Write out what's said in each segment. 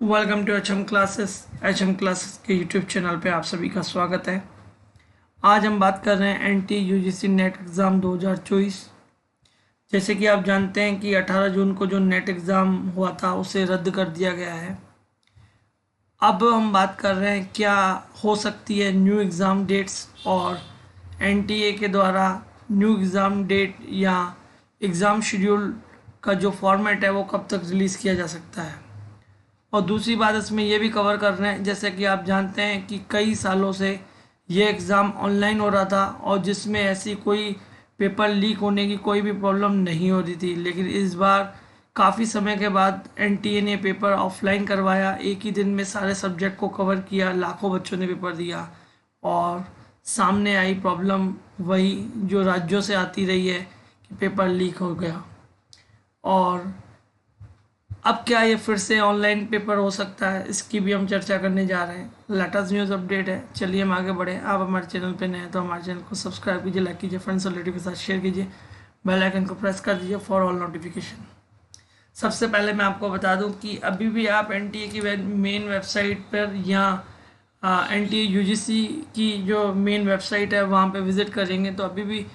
Welcome to H M classes के YouTube channel पे आप सभी का स्वागत है। आज हम बात कर रहे हैं एनटी यूजीसी नेट एग्ज़ाम 2024। जैसे कि आप जानते हैं कि 18 जून को जो नेट एग्ज़ाम हुआ था उसे रद्द कर दिया गया है। अब हम बात कर रहे हैं क्या हो सकती है न्यू एग्ज़ाम डेट्स और एनटीए के द्वारा न्यू एग्ज़ाम डेट या एग्ज़ाम शेड्यूल का जो फॉर्मेट है वो कब तक रिलीज़ किया जा सकता है। और दूसरी बात इसमें ये भी कवर कर रहे हैं, जैसे कि आप जानते हैं कि कई सालों से ये एग्ज़ाम ऑनलाइन हो रहा था और जिसमें ऐसी कोई पेपर लीक होने की कोई भी प्रॉब्लम नहीं हो रही थी, लेकिन इस बार काफ़ी समय के बाद एनटीए ने पेपर ऑफलाइन करवाया। एक ही दिन में सारे सब्जेक्ट को कवर किया, लाखों बच्चों ने पेपर दिया और सामने आई प्रॉब्लम वही जो राज्यों से आती रही है कि पेपर लीक हो गया। और अब क्या ये फिर से ऑनलाइन पेपर हो सकता है, इसकी भी हम चर्चा करने जा रहे हैं। लेटेस्ट न्यूज़ अपडेट है। चलिए हम आगे बढ़े। आप हमारे चैनल पे नए हैं तो हमारे चैनल को सब्सक्राइब कीजिए, लाइक कीजिए, फ्रेंड्स और रिलेटिव के साथ शेयर कीजिए, बेल आइकन को प्रेस कर दीजिए फॉर ऑल नोटिफिकेशन। सबसे पहले मैं आपको बता दूं कि अभी भी आप एनटीए की मेन वेबसाइट पर या एनटीए यूजीसी की जो मेन वेबसाइट है वहाँ पे विज़िट करेंगे तो अभी भी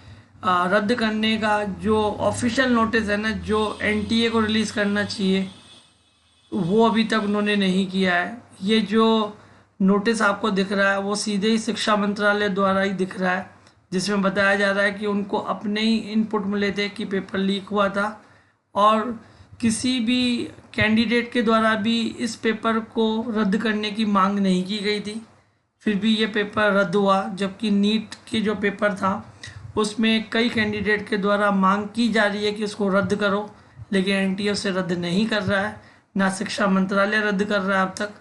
रद्द करने का जो ऑफिशियल नोटिस है ना, जो एनटीए को रिलीज़ करना चाहिए वो अभी तक उन्होंने नहीं किया है। ये जो नोटिस आपको दिख रहा है वो सीधे ही शिक्षा मंत्रालय द्वारा ही दिख रहा है, जिसमें बताया जा रहा है कि उनको अपने ही इनपुट मिले थे कि पेपर लीक हुआ था और किसी भी कैंडिडेट के द्वारा भी इस पेपर को रद्द करने की मांग नहीं की गई थी। फिर भी ये पेपर रद्द हुआ, जबकि नीट के जो पेपर था उसमें कई कैंडिडेट के द्वारा मांग की जा रही है कि उसको रद्द करो, लेकिन एनटीए उसे रद्द नहीं कर रहा है, ना शिक्षा मंत्रालय रद्द कर रहा है अब तक।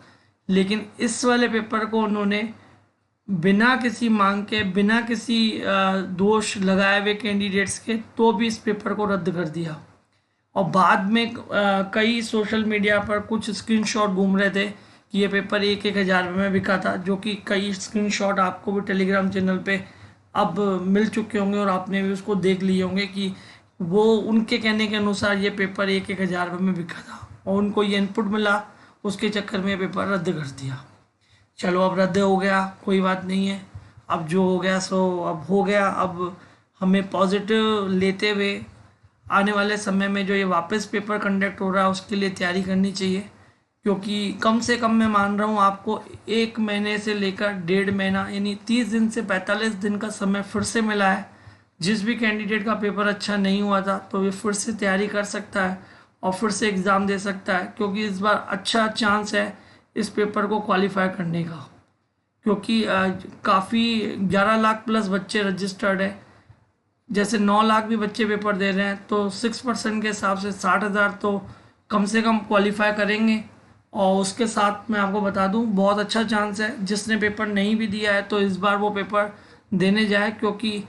लेकिन इस वाले पेपर को उन्होंने बिना किसी मांग के, बिना किसी दोष लगाए हुए कैंडिडेट्स के, तो भी इस पेपर को रद्द कर दिया। और बाद में कई सोशल मीडिया पर कुछ स्क्रीनशॉट घूम रहे थे कि ये पेपर 1,000 में बिका था, जो कि कई स्क्रीनशॉट आपको भी टेलीग्राम चैनल पे अब मिल चुके होंगे और आपने भी उसको देख लिए होंगे कि वो उनके कहने के अनुसार ये पेपर 1,000 में बिका था और उनको ये इनपुट मिला, उसके चक्कर में पेपर रद्द कर दिया। चलो अब रद्द हो गया, कोई बात नहीं है। अब जो हो गया सो अब हो गया। अब हमें पॉजिटिव लेते हुए आने वाले समय में जो ये वापस पेपर कंडक्ट हो रहा है उसके लिए तैयारी करनी चाहिए, क्योंकि कम से कम मैं मान रहा हूँ आपको 1 महीने से लेकर 1.5 महीना यानी 30 दिन से 45 दिन का समय फिर से मिला है। जिस भी कैंडिडेट का पेपर अच्छा नहीं हुआ था तो ये फिर से तैयारी कर सकता है और फिर से एग्ज़ाम दे सकता है, क्योंकि इस बार अच्छा चांस है इस पेपर को क्वालिफाई करने का, क्योंकि काफ़ी 11 लाख प्लस बच्चे रजिस्टर्ड है। जैसे 9 लाख भी बच्चे पेपर दे रहे हैं तो 6% के हिसाब से 60,000 तो कम से कम क्वालिफाई करेंगे। और उसके साथ मैं आपको बता दूं बहुत अच्छा चांस है, जिसने पेपर नहीं भी दिया है तो इस बार वो पेपर देने जाए, क्योंकि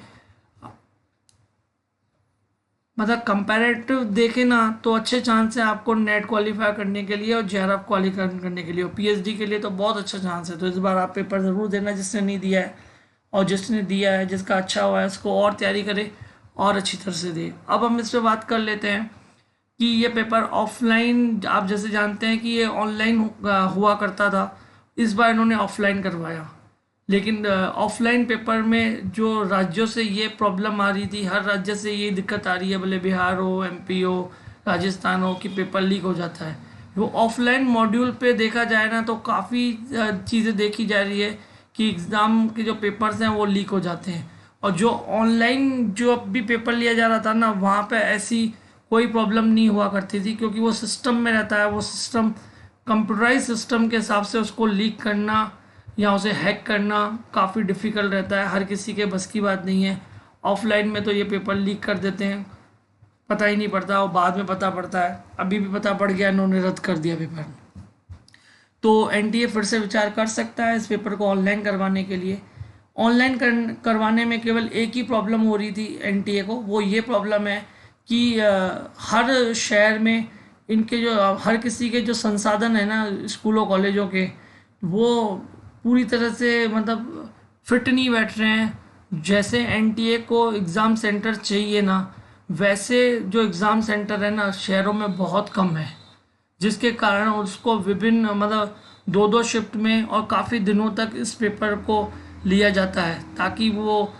मतलब कंपैरेटिव देखें ना तो अच्छे चांस है आपको नेट क्वालिफाई करने के लिए और जेआरएफ क्वालिफाई करने के लिए और पीएचडी के लिए तो बहुत अच्छा चांस है। तो इस बार आप पेपर ज़रूर देना जिसने नहीं दिया है, और जिसने दिया है, जिसका अच्छा हुआ है, उसको और तैयारी करे और अच्छी तरह से दे। अब हम इस पर बात कर लेते हैं कि ये पेपर ऑफलाइन, आप जैसे जानते हैं कि ये ऑनलाइन हुआ करता था, इस बार इन्होंने ऑफलाइन करवाया। लेकिन ऑफलाइन पेपर में जो राज्यों से ये प्रॉब्लम आ रही थी, हर राज्य से ये दिक्कत आ रही है, भले बिहार हो, एमपी हो, राजस्थान हो, कि पेपर लीक हो जाता है। वो ऑफलाइन मॉड्यूल पे देखा जाए ना तो काफ़ी चीज़ें देखी जा रही है कि एग्ज़ाम के जो पेपर्स हैं वो लीक हो जाते हैं। और जो ऑनलाइन जो अब भी पेपर लिया जा रहा था ना, वहाँ पे ऐसी कोई प्रॉब्लम नहीं हुआ करती थी, क्योंकि वो सिस्टम में रहता है। वो सिस्टम कंप्यूटराइज सिस्टम के हिसाब से उसको लीक करना या उसे हैक करना काफ़ी डिफ़िकल्ट रहता है, हर किसी के बस की बात नहीं है। ऑफलाइन में तो ये पेपर लीक कर देते हैं, पता ही नहीं पड़ता और बाद में पता पड़ता है। अभी भी पता पड़ गया, इन्होंने रद्द कर दिया पेपर। तो एनटीए फिर से विचार कर सकता है इस पेपर को ऑनलाइन करवाने के लिए। ऑनलाइन करवाने में केवल एक ही प्रॉब्लम हो रही थी एनटीए को, वो ये प्रॉब्लम है कि हर शहर में इनके जो हर किसी के जो संसाधन है ना स्कूलों कॉलेजों के, वो पूरी तरह से मतलब फिट नहीं बैठ रहे हैं। जैसे एनटीए को एग्ज़ाम सेंटर चाहिए ना, वैसे जो एग्ज़ाम सेंटर है ना शहरों में बहुत कम है। जिसके कारण उसको विभिन्न मतलब 2-2 शिफ्ट में और काफ़ी दिनों तक इस पेपर को लिया जाता है ताकि वो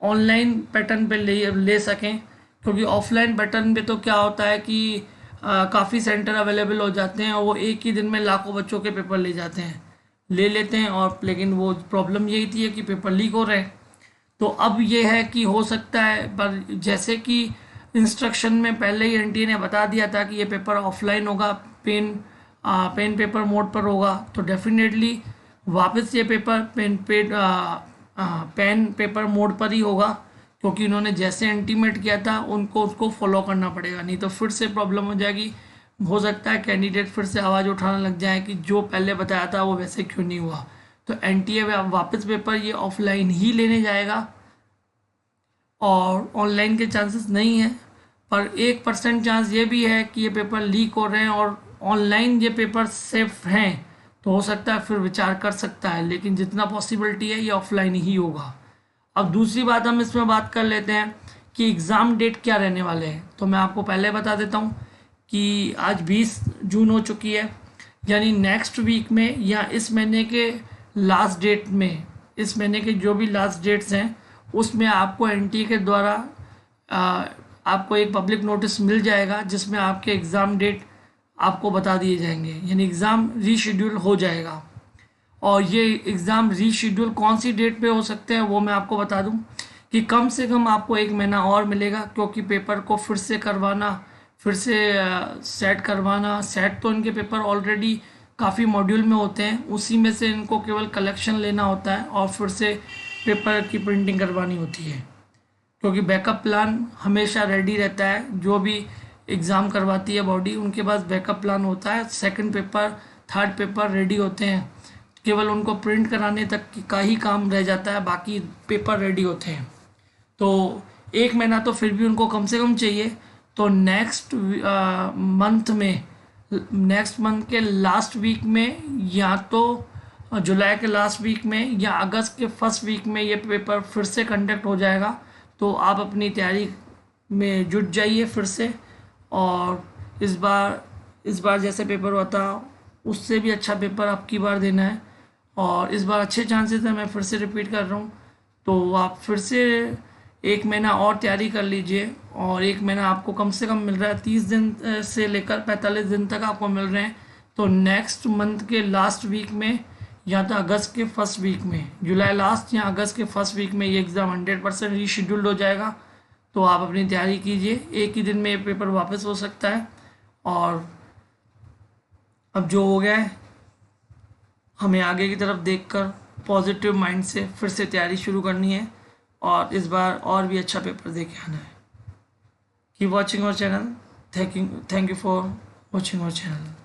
ऑनलाइन पैटर्न पे ले सकें। क्योंकि ऑफलाइन पैटर्न पे तो क्या होता है कि काफ़ी सेंटर अवेलेबल हो जाते हैं और वो एक ही दिन में लाखों बच्चों के पेपर ले लेते हैं। और लेकिन वो प्रॉब्लम यही थी कि पेपर लीक हो रहे हैं। तो अब ये है कि हो सकता है, पर जैसे कि इंस्ट्रक्शन में पहले ही एनटीए ने बता दिया था कि ये पेपर ऑफलाइन होगा, पेन पेपर मोड पर होगा, तो डेफिनेटली वापस ये पेपर पेन पेपर मोड पर ही होगा। क्योंकि उन्होंने जैसे इंटीमेट किया था उनको उसको फॉलो करना पड़ेगा, नहीं तो फिर से प्रॉब्लम हो जाएगी। हो सकता है कैंडिडेट फिर से आवाज़ उठाने लग जाए कि जो पहले बताया था वो वैसे क्यों नहीं हुआ। तो एनटीए वापस पेपर ये ऑफलाइन ही लेने जाएगा और ऑनलाइन के चांसेस नहीं है। पर 1% चांस ये भी है कि ये पेपर लीक हो रहे हैं और ऑनलाइन ये पेपर सेफ हैं, तो हो सकता है फिर विचार कर सकता है, लेकिन जितना पॉसिबिलिटी है ये ऑफलाइन ही होगा। अब दूसरी बात हम इसमें बात कर लेते हैं कि एग्ज़ाम डेट क्या रहने वाले हैं। तो मैं आपको पहले बता देता हूँ कि आज 20 जून हो चुकी है, यानी नेक्स्ट वीक में या इस महीने के लास्ट डेट में, इस महीने के जो भी लास्ट डेट्स हैं उसमें आपको एनटीए के द्वारा आपको एक पब्लिक नोटिस मिल जाएगा जिसमें आपके एग्ज़ाम डेट आपको बता दिए जाएंगे, यानी एग्ज़ाम रीशेड्यूल हो जाएगा। और ये एग्ज़ाम रीशेड्यूल कौन सी डेट पे हो सकते हैं वो मैं आपको बता दूं कि कम से कम आपको 1 महीना और मिलेगा, क्योंकि पेपर को फिर से करवाना, फिर से सेट करवाना। सेट तो इनके पेपर ऑलरेडी काफ़ी मॉड्यूल में होते हैं, उसी में से इनको केवल कलेक्शन लेना होता है और फिर से पेपर की प्रिंटिंग करवानी होती है। क्योंकि बैकअप प्लान हमेशा रेडी रहता है, जो भी एग्ज़ाम करवाती है बॉडी उनके पास बैकअप प्लान होता है। Second paper, third paper ready होते हैं, केवल उनको प्रिंट कराने तक का ही काम रह जाता है, बाकी पेपर रेडी होते हैं। तो 1 महीना तो फिर भी उनको कम से कम चाहिए। तो नेक्स्ट मंथ के लास्ट वीक में, या तो जुलाई के लास्ट वीक में या अगस्त के फर्स्ट वीक में ये पेपर फिर से कंडक्ट हो जाएगा। तो आप अपनी तैयारी में जुट जाइए फिर से, और इस बार जैसे पेपर हुआ था उससे भी अच्छा पेपर अब की बार देना है। और इस बार अच्छे चांसेस हैं, मैं फिर से रिपीट कर रहा हूँ। तो आप फिर से 1 महीना और तैयारी कर लीजिए, और 1 महीना आपको कम से कम मिल रहा है, 30 दिन से लेकर 45 दिन तक आपको मिल रहे हैं। तो नेक्स्ट मंथ के लास्ट वीक में या तो अगस्त के फर्स्ट वीक में, जुलाई लास्ट या अगस्त के फर्स्ट वीक में ये एग्ज़ाम 100% रीशेड्यूल्ड हो जाएगा। तो आप अपनी तैयारी कीजिए, एक ही दिन में ये पेपर वापस हो सकता है। और अब जो हो गया है, हमें आगे की तरफ देखकर पॉजिटिव माइंड से फिर से तैयारी शुरू करनी है और इस बार और भी अच्छा पेपर दे के आना है। Keep watching our channel. Thank you for watching our channel.